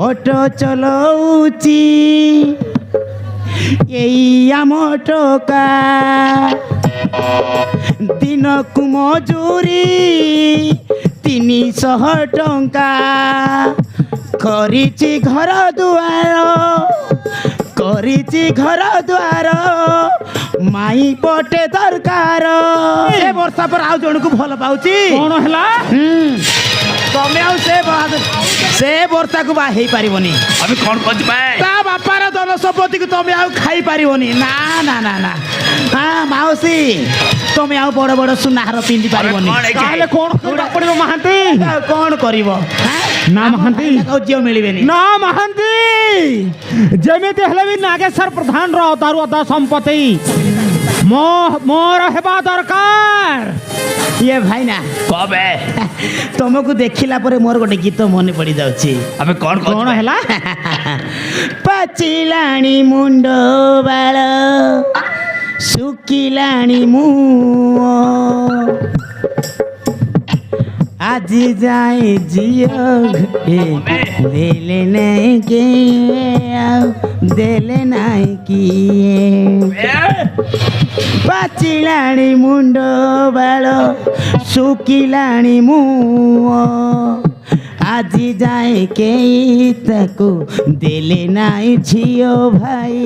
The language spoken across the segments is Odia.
অটো চলাউছি এই আম টকা দিনকু মজুরি 300 টঙ্কা କରିଛି ଘର ଦୁଆର ମାଇ ପଟେ ଦରକାର ଏ ବର୍ଷା ପରେ ଆଉ ଜଣକୁ ଭଲ ପାଉଛି କଣ ହେଲା? ତମେ ଆଉ ସେ ବର୍ଷାକୁ ବା ହେଇପାରିବନି আমি কোন করছি ভাই ତା ବାପାର ଧନ ସମ୍ପତ୍ତିକୁ ତମେ ଆଉ ଖାଇପାରିବନି ନା ନା ନା ନା ହଁ ମାଉସୀ ତମେ ଆଉ ବଡ଼ ବଡ଼ ସୁନାହାର ପିନ୍ଧି ପାରିବନି ତାହେଲେ କଣ କରିବାକୁ ପଡିବ ମହାନ୍ତି? ଆଉ କ'ଣ କରିବ ନା ମହାନ୍ତି, ଆଉ ଝିଅ ମିଳିବେନି ନା ମହାନ୍ତି, ଯେମିତି ହେଲେ ବି ନାଗେଶ୍ୱର ପ୍ରଧାନର ଅଧାରୁ ଅଧା ସମ୍ପତ୍ତି ମୋର ହେବା ଦରକାର। ଇଏ ଭାଇନା কবে ତମକୁ ଦେଖିଲା ପରେ ମୋର ଗୋଟେ ଗୀତ ମନେ ପଡି ଯାଉଛି আমি কোন করছি କଣ ହେଲା? ପାଚିଲାଣି ମୁଣ୍ଡ ବାଳ ଶୁଖିଲାଣି ମୁହଁ ଆଜି ଯାଏ ଝିଅ ଦେଲେ ନାହିଁ କିଏ ଆଉ ଦେଲେ ନାହିଁ କିଏ ପାଚିଲାଣି ମୁଣ୍ଡ ବାଳ ଶୁଖିଲାଣି ମୁହଁ ଆଜି ଯାଏ କେହି ତାକୁ ଦେଲେ ନାହିଁ ଝିଅ ଭାଇ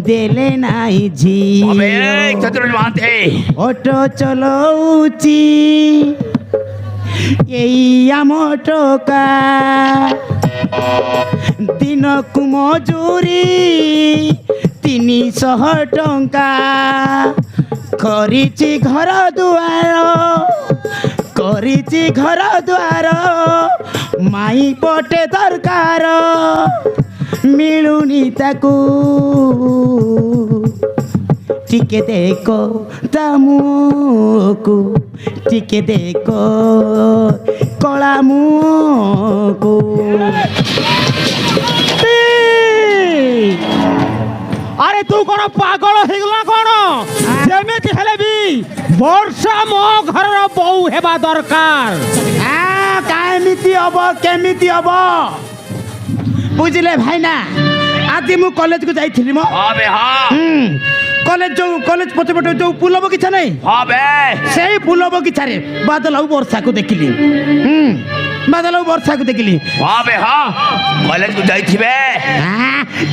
ଦେଲେ ନାହିଁ কবে ଝିଅ চতুর্থ মানতে অটো চলাউছি এই আম টকা দিনকু মজুরি 300 টঙ্কা କରିଛି ଘର ଦୁଆର ମାଇ ପଟେ ଦରକାର ମିଳୁନି ତାକୁ ଟିକେ ଦେଖ ତା ମୁହଁକୁ ଟିକେ ଦେଖ କଳା ମୁହଁକୁ আরে তু কোন পাগল হইগলা কোন? যেমিতি হেলে বি বর্ষা মো ঘরর বউ হেবা দরকার। কেমিতি হব বুঝলে ভাইনা আজ মু কলেজକୁ ଯାଇଥିଲି ମ হবে হ্যাঁ কলেজ পଛে পଟେ ଯୋଉ ଫୁଲ ବଗିଚା ନାହିଁ হবে ସେଇ ଫୁଲ ବଗିଚାରେ ବାଦଲ ଆଉ ବର୍ଷାକୁ ଦେଖିଲି ବାଦଲ ଆଉ ବର୍ଷାକୁ ଦେଖିଲି হবে হ্যাঁ কলেজକୁ ଯାଇଥିବେ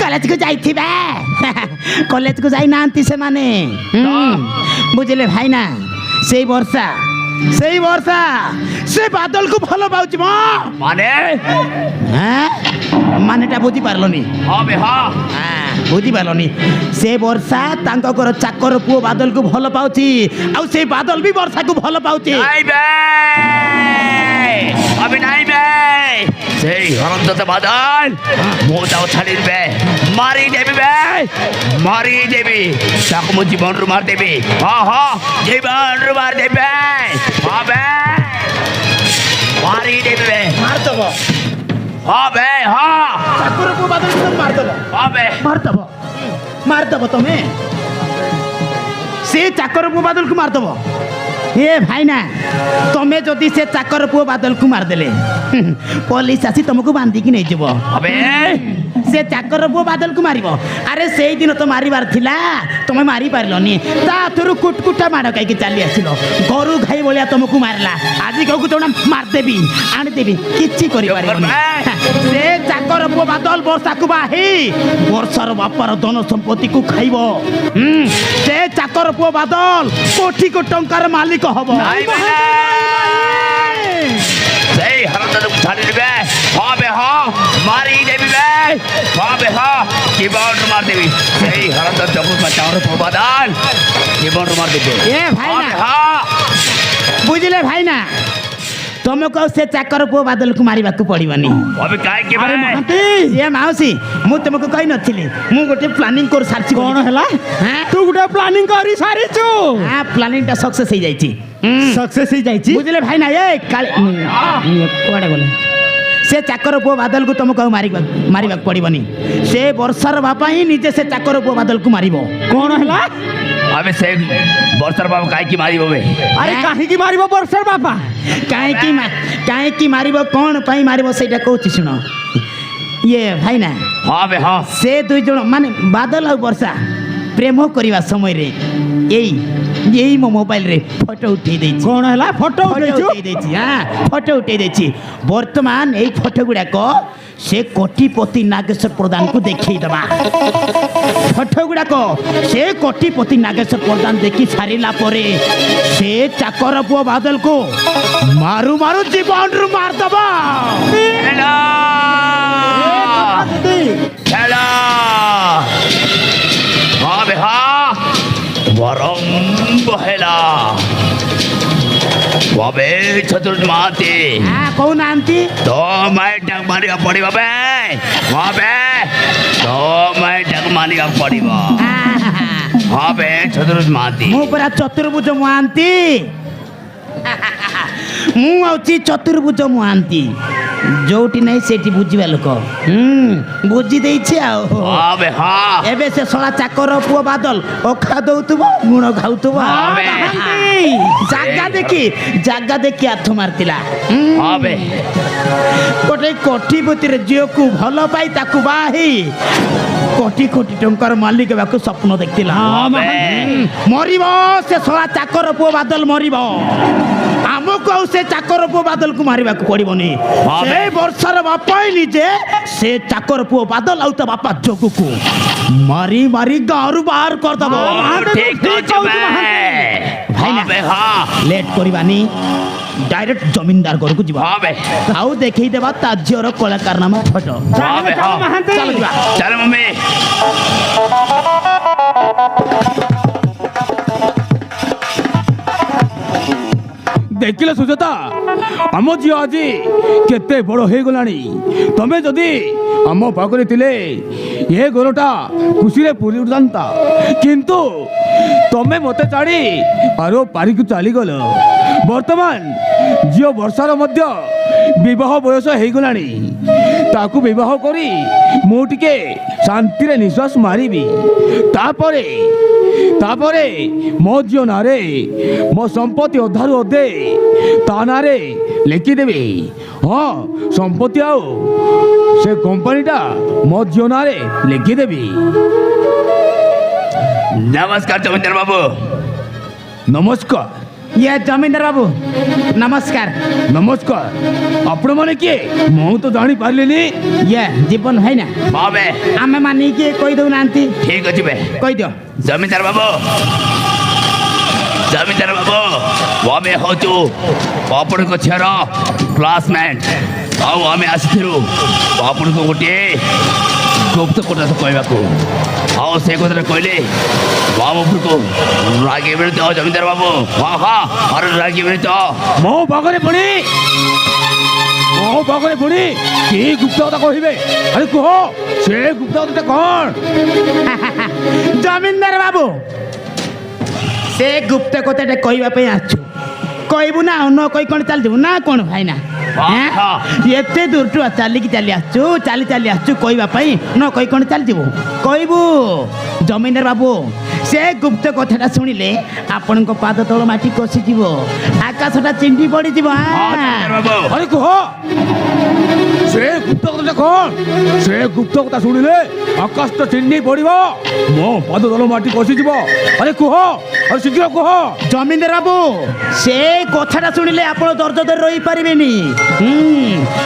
କଲେଜକୁ ଯାଇଥିବେ କଲେଜକୁ ଯାଇନାହାନ୍ତି ସେମାନେ ବୁଝିଲେ ଭାଇନା ସେଇ ବର୍ଷା ସେ ବାଦଲକୁ ଭଲ ପାଉଛି ମ মানে ମାନେଟା ବୁଝିପାରିଲନି হবে হ্যাঁ ବୁଝିପାରିଲନି ସେ ବର୍ଷା ତାଙ୍କ ଘର ଚାକର ପୁଅ ବାଦଲକୁ ଭଲ ପାଉଛି ଆଉ ସେ ବାଦଲ ବି ବର୍ଷାକୁ ଭଲ ପାଉଛି নাইবে আমি নাইবে সেই হরন্ততে বাদল মোটাও ছাড়িবে মারি দেবি বে মারি দেবি তাকে মো জীবনরু মার দেবি জীবনরু মার দেবে হবে মারি দেবে ମାରିଦବ হবে ଚାକର ପୁଅ ବାଦଲକୁ ମାରିଦବ হবে ମାରିଦବ ତମେ ସେ ଚାକର ପୁଅ ବାଦଲକୁ ମାରିଦବ ଏ ଭାଇନା ତମେ ଯଦି ସେ ଚାକର ପୁଅ ବାଦଲକୁ ମାରିଦେଲେ ପୋଲିସ ଆସି ତମକୁ ବାନ୍ଧିକି ନେଇଯିବ হবে ସେ ଚାକର ପୁଅ ବାଦଲକୁ ମାରିବ ଆରେ ସେଇଦିନ ତ ମାରିବାର ଥିଲା ତମେ ମାରି ପାରିଲନି ତା ହାତରୁ କୁଟକୁଟା ମାଡ଼ ଖାଇକି ଚାଲି ଆସିଲ ଗୋରୁ ଘାଇ ଭଳିଆ ତମକୁ ମାରିଲା ଆଜି କହୁକୁ ଜଣା ମାରିଦେବି ଆଣିଦେବି କିଛି କରିପାରିବନି ସେ ଚାକର ପୁଅ ବାଦଲ ବର୍ଷାକୁ ବାହି ବର୍ଷାର ବାପାର ଧନ ସମ୍ପତ୍ତିକୁ ଖାଇବ ସେ ଚାକର ପୁଅ ବାଦଲ କୋଟି କୋଟି ଟଙ୍କାର ମାଲିକ ହବ সেই হরন্ততে ছাড়িবে হবে মারি দেবি বে হবে জীবনরু মার দেবি সেই হরন্তর চকুর চাওয়ার বাদল জীবনরু মার দেবে এ ভাইনা বুঝিলে ভাইনা ତମକୁ ଆଉ ସେ ଚାକର ପୁଅ ବାଦଲକୁ ମାରିବାକୁ ପଡ଼ିବନି হবে କାହିଁକି আরে ବେ মহাନ୍ତି, ଏ ମାଉସୀ ମୁଁ ତମକୁ କହିନଥିଲି ମୁଁ ଗୋଟେ ପ୍ଲାନିଂ କରି ସାରିଛି କଣ ହେଲା? ତୁ ଗୋଟେ ପ୍ଲାନିଂ କରି ସାରିଛୁ? ପ୍ଲାନିଂଟା ସକ୍ସେସ୍ ହେଇଯାଇଛି ସକ୍ସେସ୍ ହେଇଯାଇଛି? ବୁଝିଲେ ଭାଇନା ଏ କାଳେ କୁଆଡ଼େ ଗଲେ ସେ ଚାକର ପୁଅ ବାଦଲକୁ ତମକୁ ଆଉ ମାରିବାକୁ ପଡ଼ିବନି ସେ ବର୍ଷାର ବାପା ହିଁ ନିଜେ ସେ ଚାକର ପୁଅ ବାଦଲକୁ ମାରିବ କଣ ହେଲା? আমি সেই বর্ষার বাবু কাইকি মারিব বে আরে কাহিকি মারিব বর্ষার বাপা? କାହିଁକି ମାରିବ କ'ଣ ପାଇଁ ମାରିବ ସେଇଟା କହୁଛି ଶୁଣ ଇଏ ଭାଇନା ହଁ ବେ ହଁ ସେ ଦୁଇ ଜଣ ମାନେ ବାଦଲ ଆଉ ବର୍ଷା ପ୍ରେମ କରିବା ସମୟରେ ଏଇ ଏଇ ମୋ ମୋବାଇଲରେ ଫଟୋ ଉଠେଇ ଦେଇଛି। କଣ ହେଲା ଫଟୋ ଫଟୋ ଉଠେଇଛୁ ଉଠେଇ ଦେଇଛି ହଁ ଫଟୋ ଉଠେଇ ଦେଇଛି। ବର୍ତ୍ତମାନ ଏଇ ଫଟୋ ଗୁଡାକ ସେ କୋଟିପତି ନାଗେଶ୍ୱର ପ୍ରଧାନକୁ ଦେଖେଇ ଦେବା। ଫଟୋ ଗୁଡାକ ସେ କୋଟିପତି ନାଗେଶ୍ୱର ପ୍ରଧାନ ଦେଖି ସାରିଲା ପରେ ସେ ଚାକର ପୁଅ ବାଦଲକୁ ମାରୁ ମାରୁ ଜୀବନରୁ ମାରିଦବ। ଖେଳ ଖେଳ ହଁ ବେ ହଁ ବରମ୍ବ ହେଲା বে চতুর্থ মাতে হ্যাঁ কହୁନାହାନ୍ତି তোমায় ডাক মারিବାକୁ ପଡ଼ିବ ବେ ହଁ ବେ তোমায় ডাক ମାରିବାକୁ ପଡ଼ିବ ହଁ ବେ ଚତୁର୍ଥ ମାତି ମୁଁ ପରା ଚତୁର୍ଭୁଜ ମହାନ୍ତି ମୁଁ ହଉଛି ଚତୁର୍ଭୁଜ ମହାନ୍ତି ଯୋଉଠି ନାହିଁ ସେଇଠି ବୁଝିବା ଲୋକ ବୁଝି ଦେଇଛି ଆଉ ହଁ ବେ ହଁ ଏବେ ସେ ଶଳା ଚାକର ପୁଅ ବାଦଲ ଅଖା ଦଉଥିବ ଲୁଣ ଖାଉଥିବ ହଁ ବେ। ଜାଗା ଦେଖି ହାତ ମାରିଥିଲା ହଁ ବେ ଗୋଟେ କୋଟିପତିରେ ଝିଅକୁ ଭଲ ପାଇ ତାକୁ ବାହା ହେଇ କୋଟି କୋଟି ଟଙ୍କାର ମାଲିକ ହେବାକୁ ସ୍ୱପ୍ନ ଦେଖିଥିଲା ହଁ ବେ ମରିବ ସେ ଶଳା ଚାକର ପୁଅ ବାଦଲ ମରିବ ଆମକୁ ଆଉ ସେ ଚାକର ପୁଅ ବାଦଲକୁ ମାରିବାକୁ ପଡିବନି ହଁ ବେ। ସେ ବର୍ଷର ବାପା ନିଜେ ସେ ଚାକର ପୁଅ ବାଦଲ ଆଉ ତା ବାପା ଯୋଗୁକୁ ମାରି ମାରି ଗାଁରୁ ବାହାର କରିଦବ ଠିକ୍ କହୁଛୁ ବେ ଭାଇନା। ହଁ ବେ ହଁ ଲେଟ୍ କରିବାନି ଡାଇରେକ୍ଟ ଜମିନଦାର ଘରକୁ ଯିବା ହଁ ବେ ଆଉ ଦେଖେଇ ଦେବା ତା ଝିଅର କଳାକାରନାମା ଫଟୋ ହଁ ବେ ହଁ ଚାଲ ଯିବା ଚାଲ ମମ୍ମି ଦେଖିଲେ ସୁଜାତା ଆମ ଝିଅ ଆଜି କେତେ ବଡ଼ ହେଇଗଲାଣି ତମେ ଯଦି ଆମ ପାଖରେ ଥିଲେ ଏ ଘରଟା ଖୁସିରେ ପୁରି ଉଠନ୍ତା କିନ୍ତୁ ତମେ ମୋତେ ଛାଡ଼ି ଆର ପାରିକୁ ଚାଲିଗଲ ବର୍ତ୍ତମାନ ଝିଅ ବର୍ଷାର ମଧ୍ୟ ବିବାହ ବୟସ ହେଇଗଲାଣି ତାକୁ ବିବାହ କରି ମୁଁ ଟିକେ ଶାନ୍ତିରେ ନିଶ୍ୱାସ ମାରିବି ତାପରେ ମୋ ଝିଅ ନାଁରେ ମୋ ସମ୍ପତ୍ତି ଅଧାରୁ ଅଧେ ତା ନାଁରେ ଲେଖିଦେବି ହଁ ସମ୍ପତ୍ତି ଆଉ ସେ କମ୍ପାନୀଟା ମୋ ଝିଅ ନାଁରେ ଲେଖିଦେବି ନମସ୍କାର ଜମିଦାର ବାବୁ ନମସ୍କାର ଇଏ ଜମିଦାର ବାବୁ ନମସ୍କାର ନମସ୍କାର ଆପଣମାନେ କିଏ ମୁଁ ତ ଜାଣିପାରିଲିନି ଇଏ ଜୀବନ ଭାଇନା ହଁ ବେ ଆମେ ମାନିକି କହି ଦଉନାହାନ୍ତି ଠିକ୍ ଅଛି ବେ କହିଦିଅ ଜମିଦାର ବାବୁ ଆମେ ହଉଛୁ ଆପଣଙ୍କ ଝିଅର କ୍ଲାସମେଟ୍ ଆଉ ଆମେ ଆସିଥିଲୁ ଆପଣଙ୍କୁ ଗୋଟିଏ ଗୁପ୍ତ କଥା କହିବାକୁ ଆଉ ସେ କଥାଟା କହିଲେ ବାବୁ ଉପରକୁ ରାଗିବେନି ତ ଜମିଦାର ବାବୁ ହଁ ହଁ ଆରେ ରାଗିବେନି ତ ମୋ ପାଖରେ ପୁଣି କି ଗୁପ୍ତ କଥା କହିବେ ଆରେ କୁହ ସେ ଗୁପ୍ତ କଥାଟା କ'ଣ ଜମିଦାର ବାବୁ ସେ ଗୁପ୍ତ କଥାଟା କହିବା ପାଇଁ ଆସିଛୁ କହିବୁ ନା ନ କହି କ'ଣ ଚାଲିଯିବୁ ନା କ'ଣ ଭାଇନା ହଁ। ଏତେ ଦୂରଠୁ ଚାଲିକି ଚାଲି ଆସିଛୁ କହିବା ପାଇଁ ନ କହି କ'ଣ ଚାଲିଯିବୁ କହିବୁ ଜମିଦାର ବାବୁ ସେ ଗୁପ୍ତ କଥାଟା ଶୁଣିଲେ ଆପଣଙ୍କ ପାଦ ତଳ ମାଟି କଷିଯିବ ଆକାଶଟା ଚିଣ୍ଡି ପଡ଼ିଯିବ ହଁ ଜମିଦାର ବାବୁ ଆରେ କୁହ ସେ ଗୁପ୍ତ କଥାଟା କ'ଣ ସେ ଗୁପ୍ତ କଥା ଶୁଣିଲେ ଆକାଶଟା ଚିହ୍ନି ପଡ଼ିବ ମୋ ପାଦ ତଳ ମାଟି କଷିଯିବ ଆରେ କୁହ ଆରେ ଶୀଘ୍ର କୁହ ଜମିଦାର ବାବୁ ସେ କଥାଟା ଶୁଣିଲେ ଆପଣ ଧୈର୍ଯ୍ୟ ଧରି ରହିପାରିବେନି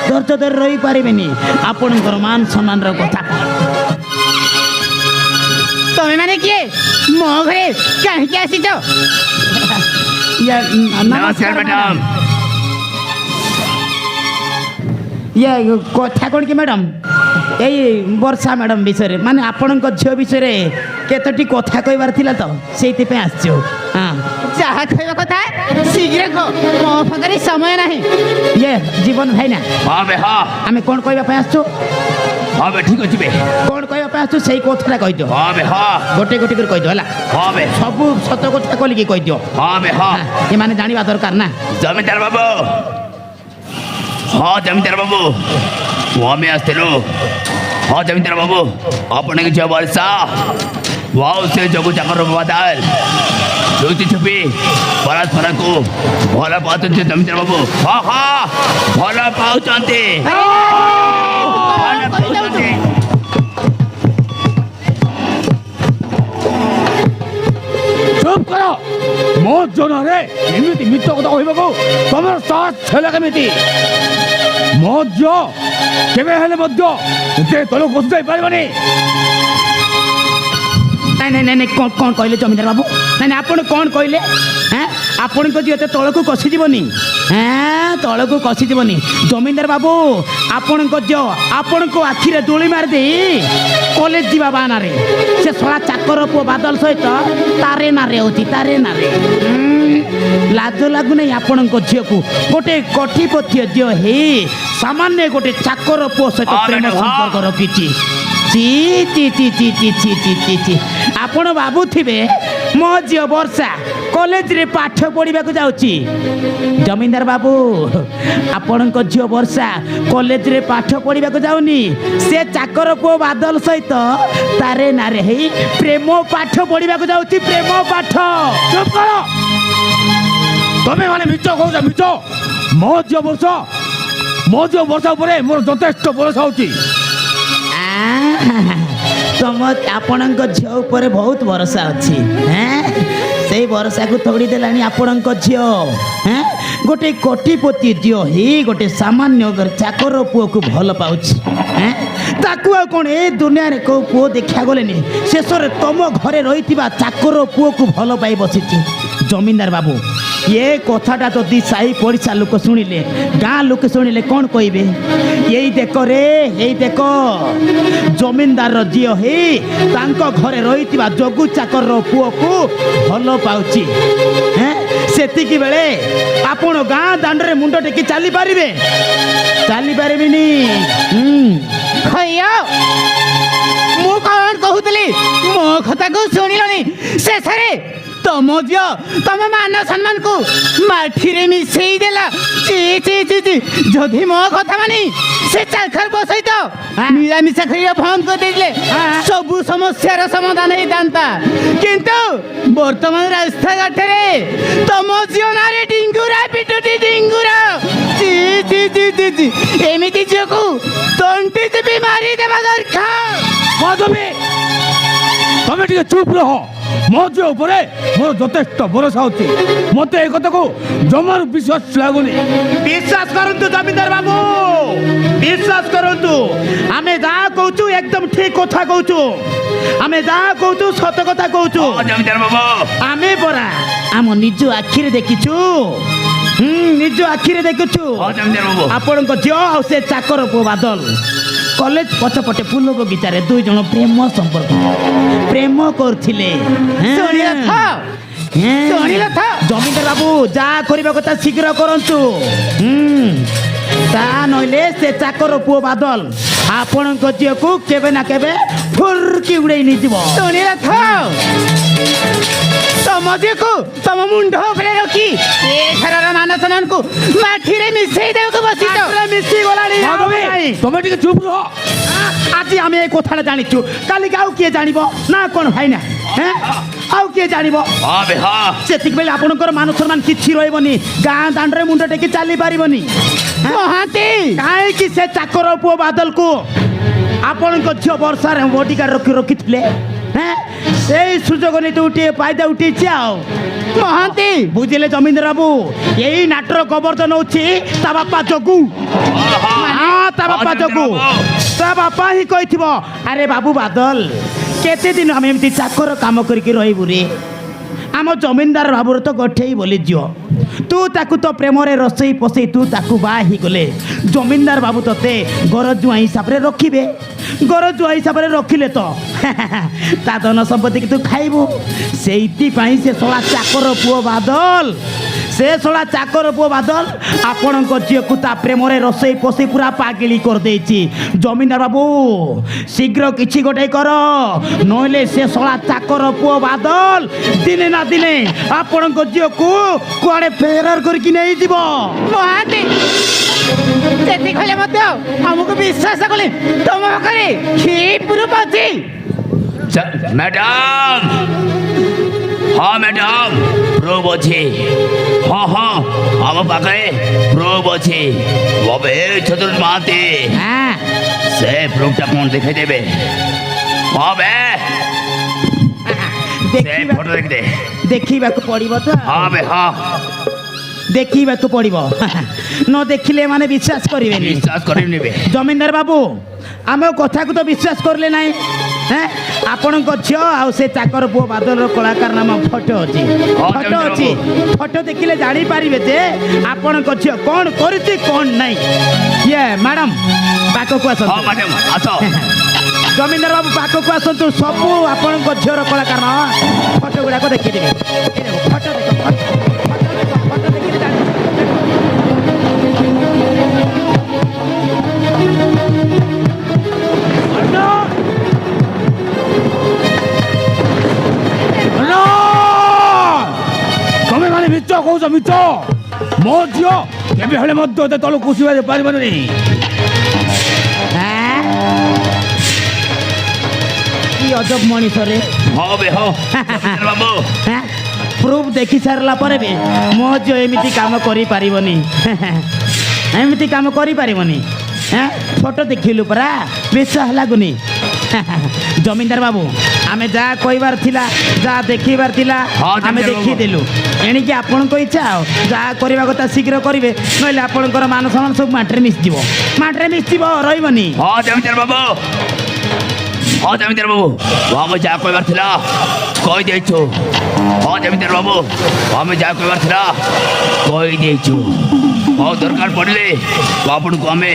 ଧୈର୍ଯ୍ୟ ଧରି ରହିପାରିବେନି ଆପଣଙ୍କର ମାନ ସମ୍ମାନର କଥା ତମେ ମାନେ କିଏ ମୋ ଘରେ କାହିଁକି ଆସିଛ ନମସ୍କାର ମ୍ୟାଡ଼ାମ ଇଏ କଥା କ'ଣ କି ମ୍ୟାଡ଼ାମ୍ ଏଇ ବର୍ଷା ମ୍ୟାଡ଼ାମ୍ ବିଷୟରେ ମାନେ ଆପଣଙ୍କ ଝିଅ ବିଷୟରେ କେତୋଟି କଥା କହିବାର ଥିଲା ତ ସେଇଥିପାଇଁ ଆସିଛୁ ହଁ ଯାହା ଖାଇବା କଥା ଶୀଘ୍ର କହ ମୋ ପାଖରେ ସମୟ ନାହିଁ ଇଏ ଜୀବନ ଭାଇନା ହଁ ବେ ହଁ ଆମେ କ'ଣ କହିବା ପାଇଁ ଆସିଛୁ ହଁ ବେ ଠିକ୍ ଅଛି ବେ କ'ଣ କହିବା ପାଇଁ ଆସିଛୁ ସେଇ କଥାଟା କହିଦିଅ ହଁ ବେ ହଁ ଗୋଟେ ଗୋଟେ କରି କହିଦିଅ ହେଲା ହଁ ବେ ସବୁ ସତ କଥା କହିକି କହିଦିଅ ହଁ ବେ ହଁ ଏମାନେ ଜାଣିବା ଦରକାର ନା ଜମିଦାର ବାବୁ ହଁ ଜମିଦାର ବାବୁ ଆମେ ଆସିଥିଲୁ ହଁ ଜମିଦାର ବାବୁ ଆପଣଙ୍କ ଝିଅ ବର୍ଷା ଆଉ ସେ ଯୋଗୁ ଚାକର ବାଦଲ ଲୁଚି ଛୁପି ପରସ୍ପରକୁ ଭଲ ପାଉଛନ୍ତି ଜମିଦାର ବାବୁ ହଁ ହଁ ଭଲ ପାଉଛନ୍ତି କହୁଛନ୍ତି? ଚୁପ୍ କର। ମୋ ଜନରେ ଏମିତି ମିଛ କଥା କହିବାକୁ ତମର ସାହସ ହେଲା କେମିତି? ମୋ ଝିଅ କେବେ ହେଲେ ମଧ୍ୟ ଏତେ ତଳକୁ ଖସି ଯାଇପାରିବନି। ନାଇଁ ନାଇଁ ନାଇଁ ନାଇଁ କ'ଣ କହିଲେ ଜମିଦାର ବାବୁ? ନାଇଁ ନାଇଁ ଆପଣ କ'ଣ କହିଲେ? হ্যাঁ ଆପଣଙ୍କ ଝିଅ ଏତେ ତଳକୁ କଷିଯିବନି। হ্যাঁ ତଳକୁ କଷିଯିବନି। ଜମିଦାର ବାବୁ ଆପଣଙ୍କ ଝିଅ ଆପଣଙ୍କ ଆଖିରେ ଦୋଳି ମାରିଦେଇ କଲେଜ ଯିବା ବାହାନାରେ ସେ ଶଳା ଚାକର ପୁଅ ବାଦଲ ସହିତ ତାରେ ନାରେ ହେଉଛି ତାରେ ନାରେ। ଲାଜ ଲାଗୁନାହିଁ ଆପଣଙ୍କ ଝିଅକୁ? ଗୋଟେ କୋଟିପତି ଝିଅ ହେଇ ସାମାନ୍ୟ ଗୋଟେ ଚାକର ପୁଅ ସହିତ ପ୍ରେମ ସମ୍ପର୍କ ରଖିଛି। ଚି ଚି ଚି ଚି ଚି ଚି ଚି ଚି ଚି ଆପଣ ଭାବୁଥିବେ ମୋ ଝିଅ ବର୍ଷା କଲେଜରେ ପାଠ ପଢ଼ିବାକୁ ଯାଉଛି। ଜମିଦାର ବାବୁ ଆପଣଙ୍କ ଝିଅ ବର୍ଷା କଲେଜରେ ପାଠ ପଢ଼ିବାକୁ ଯାଉନି। ସେ ଚାକର ପୁଅ ବାଦଲ ସହିତ ତାରେ ନାରେ ହେଇ ପ୍ରେମ ପାଠ ପଢ଼ିବାକୁ ଯାଉଛି। ପ୍ରେମ ପାଠ। ଚୁପ୍ କର। ତମେ ମାନେ ମିଛ କହୁଛ ମିଛ। ମୋ ଝିଅ ବର୍ଷା ଉପରେ ମୋର ଯଥେଷ୍ଟ ଭରସା ହଉଛି। ତମ ଆପଣଙ୍କ ଝିଅ ଉପରେ ବହୁତ ଭରସା ଅଛି। ସେଇ ଭରସାକୁ ଥୋଡ଼ି ଦେଲାଣି ଆପଣଙ୍କ ଝିଅ। ଗୋଟେ କୋଟିପତି ଝିଅ ହେଇ ଗୋଟେ ସାମାନ୍ୟ ଚାକର ପୁଅକୁ ଭଲ ପାଉଛି। ତାକୁ ଆଉ କ'ଣ ଏ ଦୁନିଆରେ କେଉଁ ପୁଅ ଦେଖିବାକୁ ଗଲେନି? ଶେଷରେ ତମ ଘରେ ରହିଥିବା ଚାକର ପୁଅକୁ ଭଲ ପାଇ ବସିଛି। ଜମିଦାର ବାବୁ ଏ କଥାଟା ଯଦି ସାହି ପଡ଼ିଶା ଲୋକ ଶୁଣିଲେ, ଗାଁ ଲୋକ ଶୁଣିଲେ କ'ଣ କହିବେ? ଏଇ ଦେଖ ରେ ଏଇ ଦେଖ ଜମିଦାରର ଝିଅ ହେଇ ତାଙ୍କ ଘରେ ରହିଥିବା ଜଗୁ ଚାକରର ପୁଅକୁ ଭଲ ପାଉଛି। ସେତିକି ବେଳେ ଆପଣ ଗାଁ ଦାଣ୍ଡରେ ମୁଣ୍ଡ ଟେକି ଚାଲିପାରିବେ? ଚାଲିପାରିବେନି। ମୁଁ କ'ଣ କହୁଥିଲି ମୋ କଥାକୁ ଶୁଣିଲନି? ଶେଷରେ ତମ ଝିଅ ତମ ମାନ ସମ୍ମାନକୁ ମାଠିରେ ମିଶେଇ ଦେଲା। ଯଦି ମୋ କଥା ମାନି ସେ ଚାକର ପୁଅ ସହିତ ମିଳାମିଶା କରିବା ବନ୍ଦ କରିଦେଇଥିଲେ ସବୁ ସମସ୍ୟାର ସମାଧାନ ହେଇଥାନ୍ତା। କିନ୍ତୁ ବର୍ତ୍ତମାନ ରାସ୍ତାଘାଟରେ ତମ ଝିଅ ନାଁରେ ଡିଙ୍ଗୁରା ପିଟୁଛି ଡିଙ୍ଗୁରା। ଏମିତି ଝିଅକୁ ତଣ୍ଟି ଚିପି ମାରିଦେବା ଦରକାର। ତମେ ଟିକେ ଚୁପ୍ ରହ। ମୋ ଝିଅ ଉପରେ ମୋର ଯଥେଷ୍ଟ ଭରସା ଅଛି। ମତେ ଏ କଥାକୁ ଜମାରୁ ବିଶ୍ୱାସ ଲାଗୁନି। ବିଶ୍ୱାସ କରନ୍ତୁ ଜମିଦାର ବାବୁ, ବିଶ୍ୱାସ କରନ୍ତୁ। ଆମେ ଯାହା କହୁଛୁ ଏକଦମ ଠିକ କଥା କହୁଛୁ। ଆମେ ଯାହା କହୁଛୁ ସତ କଥା କହୁଛୁ। ଜମିଦାର ବାବୁ ଆମେ ପରା ଆମ ନିଜ ଆଖିରେ ଦେଖିଛୁ। ନିଜ ଆଖିରେ ଦେଖିଛୁ। ଜମିଦାର ବାବୁ ଆପଣଙ୍କ ଝିଅ ଆଉ ସେ ଚାକର ପୁଅ ବାଦଲ କଲେଜ ପଛପଟେ ଫୁଲ ବଗିଚାରେ ଦୁଇ ଜଣ ପ୍ରେମ ସମ୍ପର୍କ ପ୍ରେମ କରୁଥିଲେ। ଜମିଦାର ବାବୁ ଯାହା କରିବା କଥା ଶୀଘ୍ର କରନ୍ତୁ। ତା ନହେଲେ ସେ ଚାକର ପୁଅ ବାଦଲ ଆପଣଙ୍କ ଝିଅକୁ କେବେ ନା କେବେ ଫୁର୍କି ଉଡ଼େଇ ନେଇଯିବ। ତମ ଝିଅକୁ ତମ ମୁଣ୍ଡ ଉପରେ ରଖି ଏ ଘରର ମାନ ସମ୍ମାନକୁ ମାଠିରେ ମିଶେଇ ଦେବାକୁ ବସିଛ। ମିଶି ଗଲାଣି। ତମେ ଟିକେ ଚୁପ୍ ରହ। ଆଜି ଆମେ ଏ କଥାଟା ଜାଣିଛୁ, କାଲିକି ଆଉ କିଏ ଜାଣିବ ନା କ'ଣ ଭାଇନା? ଆଉ କିଏ ଜାଣିବ? ସେତିକି ବେଳେ ଆପଣଙ୍କର ମାନ ସମ୍ମାନ କିଛି ରହିବନି। ଗାଁ ଦାଣ୍ଡରେ ମୁଣ୍ଡ ଟେକି ଚାଲି ପାରିବନି। ମହାନ୍ତି କାହିଁକି ସେ ଚାକର ପୁଅ ବାଦଲକୁ ଆପଣଙ୍କ ଝିଅ ବର୍ଷାରେ ବଡିଗାର୍ଡ ରଖିଥିଲେ? ସେଇ ସୁଯୋଗ ନେଇ ଗୋଟିଏ ଫାଇଦା ଉଠେଇଛି ଆଉ। ମହାନ୍ତି ବୁଝିଲେ ଜମିଦାର ବାବୁ? ଏଇ ନାଟର ଗୋବର୍ଦ୍ଧନ ହେଉଛି ତା ବାପା ଜଗୁ। ତା ବାପା ଜଗୁ ତା ବାପା ହିଁ କହିଥିବ, ଆରେ ବାବୁ ବାଦଲ କେତେ ଦିନ ଆମେ ଏମିତି ଚାକର କାମ କରିକି ରହିବୁ ରେ? ଆମ ଜମିଦାର ବାବୁର ତ ଗଠେଇ ବୋଲି ଝିଅ। ତୁ ତାକୁ ତ ପ୍ରେମରେ ରୋଷେଇ ପଶେଇ ତୁ ତାକୁ ବାହା ହେଇଗଲେ ଜମିଦାର ବାବୁ ତତେ ଗରଜୁଆ ହିସାବରେ ରଖିବେ। ଗରଜୁଆ ହିସାବରେ ରଖିଲେ ତ ତା ଧନ ସମ୍ପତ୍ତିକି ତୁ ଖାଇବୁ। ସେଇଥିପାଇଁ ସେ ଶଳା ଚାକର ପୁଅ ବାଦଲ ଆପଣଙ୍କ ଝିଅକୁ ତା ପ୍ରେମରେ ରୋଷେଇ ପଶେଇ ପୁରା ପାଗିଳି କରିଦେଇଛି। ଜମିଦାର ବାବୁ ଶୀଘ୍ର କିଛି ଗୋଟେ କର, ନହେଲେ ସେ ଶଳା ଚାକର ପୁଅ ବାଦଲ ଦିନେ ନା ଦିନେ ଆପଣଙ୍କ ଝିଅକୁ କୁଆଡ଼େ ଫେରାର କରିକି ନେଇଯିବ। ମହାନ୍ତି ସେତିକି କହିଲେ ମଧ୍ୟ ଆମକୁ ବିଶ୍ୱାସ କଲେ ତମ ପାଖରେ କି ପ୍ରୁଫ୍ ଅଛି? ମ୍ୟାଡାମ ହଁ ମ୍ୟାଡାମ ପ୍ରୁଫ୍ ଅଛି ହଁ ହଁ ଆମ ପାଖରେ ପ୍ରୁଫ୍ ଅଛି ବବେ ଚତୁର୍ଥ ମହାନ୍ତି হ্যাঁ ସେ ପ୍ରୁଫ୍ଟା କ'ଣ ଦେଖେଇଦେବେ ହଁ ବେ ସେ ଦେଖିବା ଫଟୋ ଦେଖିଦେ ଦେଖିବାକୁ ପଡିବ ତ ହଁ ବେ ହଁ ଦେଖିବାକୁ ପଡିବ ନ ଦେଖିଲେ ମାନେ ବିଶ୍ୱାସ କରିବେନି ବିଶ୍ୱାସ କରିବିନି ବେ ଜମିଦାର ବାବୁ ଆମ କଥାକୁ ତ ବିଶ୍ୱାସ କରିଲେ ନାହିଁ ହେଁ ଆପଣଙ୍କ ଝିଅ ଆଉ ସେ ଚାକର ପୁଅ ବାଦଲର କଳାକାର ନାମ ଫଟୋ ଅଛି ଫଟୋ ଜମିଦାର ଅଛି ଫଟୋ ଦେଖିଲେ ଜାଣିପାରିବେ ଯେ ଆପଣଙ୍କ ଝିଅ କ'ଣ କରୁଛି କ'ଣ ନାହିଁ ଇଏ ମ୍ୟାଡ଼ାମ ପାଖକୁ ହଁ ଆସନ୍ତୁ ମ୍ୟାଡାମ ଆସ ଜମିଦାର ବାବୁ ପାଖକୁ ଆସନ୍ତୁ ସବୁ ଆପଣଙ୍କ ଝିଅର କଳାକାର ଫଟୋ ଗୁଡ଼ାକ ଦେଖିଦେବେ ଏଇ ଦେଖ, ଫଟୋ ଦେଖ ଫଟୋ ଦେଖିଲେ ଜାଣିପାରିବେ। ତମେ ମାନେ ମିଛ କହୁଛ ମିଛ ମୋ ଝିଅ କେବେ ହେଲେ ମଧ୍ୟ ଏତେ ତଳୁ କୁସିବା ପାରିବନି হ্যাঁ কি অজব মଣିষরে ହଁ ବେ ହଁ ଜମିଦାର ବାବୁ হ্যাঁ প্রুফ দেখি সারলা পরে বে ମୋ ଝିଅ ଏମିତି କାମ କରିପାରିବନି ଏମିତି କାମ କରିପାରିବନି হ্যাঁ ଫଟୋ ଦେଖିଲୁ ପରା ବିଶ୍ୱାସ ଲାଗୁନି ଜମିଦାର ବାବୁ ଆମେ ଯାହା କହିବାର ଥିଲା ଯାହା ଦେଖିବାର ଥିଲା ହଁ, ଆମେ ଜମିଦାର ବାବୁ। ଦେଖିଦେଲୁ ଏଣିକି ଆପଣଙ୍କ ଇଚ୍ଛା ଆଉ ଯାହା କରିବା କଥା ଶୀଘ୍ର କରିବେ ନହେଲେ ଆପଣଙ୍କର ମାନ ସମ୍ମାନ ସବୁ ମାଟିରେ ମିଶିଯିବ ରହିବନି ହଁ ଜମିଦାର ବାବୁ ହଁ ଜମିଦାର ବାବୁ ଆମେ ଯାହା କହିବାର ଥିଲା କହିଦେଇଛୁ ହଁ ଜମିଦାର ବାବୁ ଆମେ ଯାହା କହିବାର ଥିଲା କହିଦେଇଛୁ ହଁ ଦରକାର ପଡ଼ିଲେ ଆପଣଙ୍କୁ ଆମେ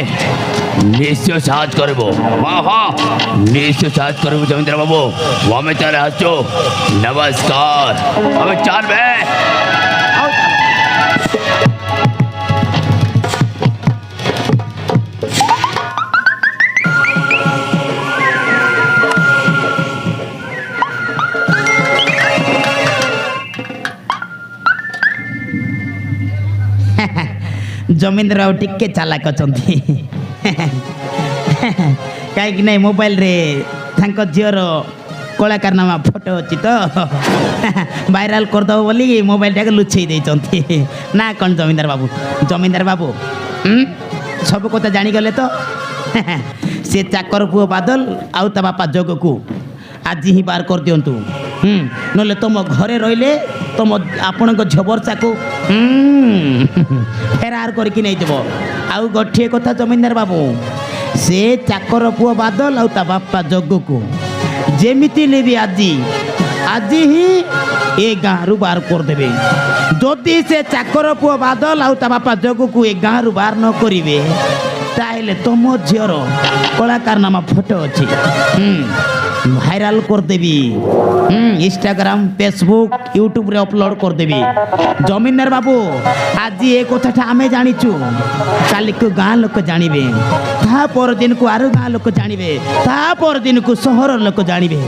ନିଶ୍ଚୟ ସାହାଯ୍ୟ କରିବୁ ହଁ ହଁ ନିଶ୍ଚୟ ସାହାଯ୍ୟ କରିବୁ ଜମିଦାର ବାବୁ ଆମେ ତାହେଲେ ଆସୁଛୁ ନମସ୍କାର ଆମେ ଚାଲବେ ଜମିଦାର ଆଉ ଟିକେ ଚାଲାକ ଅଛନ୍ତି କାହିଁକି ନାହିଁ ମୋବାଇଲରେ ତାଙ୍କ ଝିଅର କଳାକାରନାମା ଫଟୋ ଅଛି ତ ଭାଇରାଲ କରିଦେବ ବୋଲି ମୋବାଇଲଟାକୁ ଲୁଚେଇ ଦେଇଛନ୍ତି ନା କ'ଣ ଜମିଦାର ବାବୁ ସବୁ କଥା ଜାଣିଗଲେ ତ ସେ ଚାକର ପୁଅ ବାଦଲ ଆଉ ତା ବାପା ଯୋଗକୁ ଆଜି ହିଁ ବାହାର କରିଦିଅନ୍ତୁ ନହେଲେ ତୁମ ଘରେ ରହିଲେ ତୁମ ଆପଣଙ୍କ ଝିଅ ବର୍ଷାକୁ ଫେରାର କରିକି ନେଇଯିବ ଆଉ ଗୋଟିଏ କଥା ଜମିଦାର ବାବୁ ସେ ଚାକର ପୁଅ ବାଦଲ ଆଉ ତା ବାପା ଯୋଗକୁ ଯେମିତି ନେବି ଆଜି ହିଁ ଏ ଗାଁରୁ ବାହାର କରିଦେବେ ଯଦି ସେ ଚାକର ପୁଅ ବାଦଲ ଆଉ ତା ବାପା ଯୋଗକୁ ଏ ଗାଁରୁ ବାହାର ନ କରିବେ ତାହେଲେ ତୁମ ଝିଅର କଳାକାରନାମା ଫଟୋ ଅଛି ଭାଇରାଲ କରିଦେବି ଇନଷ୍ଟାଗ୍ରାମ ଫେସବୁକ୍ ୟୁଟ୍ୟୁବରେ ଅପଲୋଡ଼ କରିଦେବି ଜମିଦାର ବାବୁ ଆଜି ଏ କଥାଟା ଆମେ ଜାଣିଛୁ କାଲିକୁ ଗାଁ ଲୋକ ଜାଣିବେ ତା ପରଦିନକୁ ଆରୁ ଗାଁ ଲୋକ ଜାଣିବେ ତା ପରଦିନକୁ ସହର ଲୋକ ଜାଣିବେ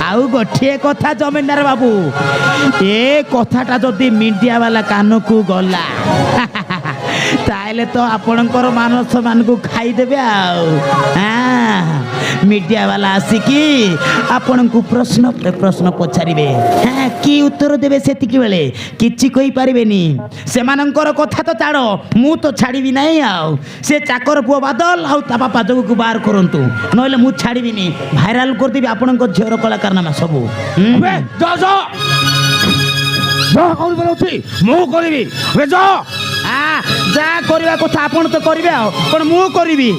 ଆଉ ଗୋଟିଏ କଥା ଜମିଦାର ବାବୁ ଏ କଥାଟା ଯଦି ମିଡ଼ିଆ ବାଲା କାନକୁ ଗଲା ତାହେଲେ ତ ଆପଣଙ୍କର ମାନ ସମ୍ମାନକୁ ଖାଇଦେବେ ଆଉ ମିଡ଼ିଆ ବାଲା ଆସିକି ଆପଣଙ୍କୁ ପ୍ରଶ୍ନ ପଚାରିବେ କି ଉତ୍ତର ଦେବେ ସେତିକି ବେଳେ କିଛି କହିପାରିବେନି ସେମାନଙ୍କର କଥା ତ ଛାଡ଼ ମୁଁ ତ ଛାଡ଼ିବି ନାହିଁ ଆଉ ସେ ଚାକର ପୁଅ ବାଦଲ ଆଉ ତା ବାପା ଯୋଗକୁ ବାହାର କରନ୍ତୁ ନହେଲେ ମୁଁ ଛାଡ଼ିବିନି ଭାଇରାଲ କରିଦେବି ଆପଣଙ୍କ ଝିଅର କଳାକାରନାମା ସବୁ ମୁଁ କରିବି ଯାହା କରିବା କଥା ଆପଣ ତ କରିବେ ଆଉ କ'ଣ ମୁଁ କରିବି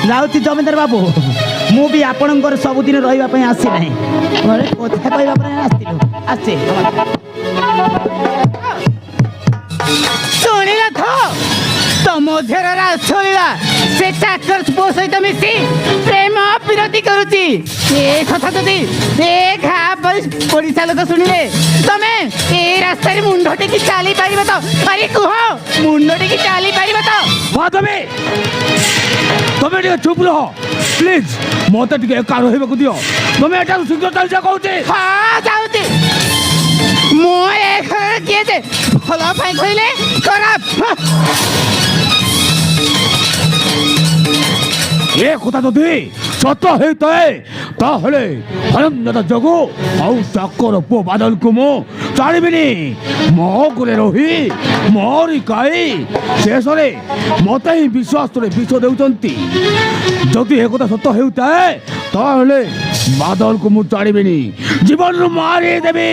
ଯାଉଛି ଜମିଦାର ବାବୁ ମୁଁ ବି ଆପଣଙ୍କର ସବୁଦିନ ରହିବା ପାଇଁ ଆସିନାହିଁ କଥା କହିବା ପାଇଁ ଆସିଛି ଶୁଣିଲା ତ ତମ ଝିଅର ରାସଲୀଳା ସେ ଚାକର ପୁଅ ସହିତ ମିଶି ପ୍ରେମ ବିରୋଧୀ କରୁଛି ଏ କଥା ଯଦି ଏ ଘା ପଡ଼ିଶା ଲୋକ ଶୁଣିଲେ ତମେ ଏ ରାସ୍ତାରେ ମୁଣ୍ଡ ଟେକି ଚାଲି ପାରିବ ତ ଆରେ କୁହ ମୁଣ୍ଡ ଟେକି ଚାଲି ପାରିବ ତ ତମେ ଟିକେ ଚୁପ୍ ରହ ପ୍ଲିଜ୍ ମୋତେ ଟିକେ ଏକା ରହିବାକୁ ଦିଅ ତମେ ଏଠାରୁ ଶୀଘ୍ର ଚାଲିଛ କହୁଛି ହଁ ଯାଉଛି ମୁଁ ଏ ଘରେ କିଏ ଯେ ଭଲ ପାଇଁ କହିଲେ ଖରାପ ଏ କଥା ଯଦି ସତ ହେଇଥାଏ ତାହେଲେ ହରନ୍ଦତା ଯୋଗୁ ଆଉ ଚାକର ପୁଅ ବାଦଲକୁ ମୁଁ ଛାଡ଼ିବିନି। ମୋ ଘରେ ରହି ମୋରି ଗାଈ ଶେଷରେ ମୋତେ ହିଁ ବିଶ୍ୱାସରେ ବିଷ ଦେଉଛନ୍ତି। ଯଦି ଏକଥା ସତ ହେଉଥାଏ ତାହେଲେ ବାଦଲକୁ ମୁଁ ଛାଡ଼ିବିନି, ଜୀବନରୁ ମାରିଦେବି।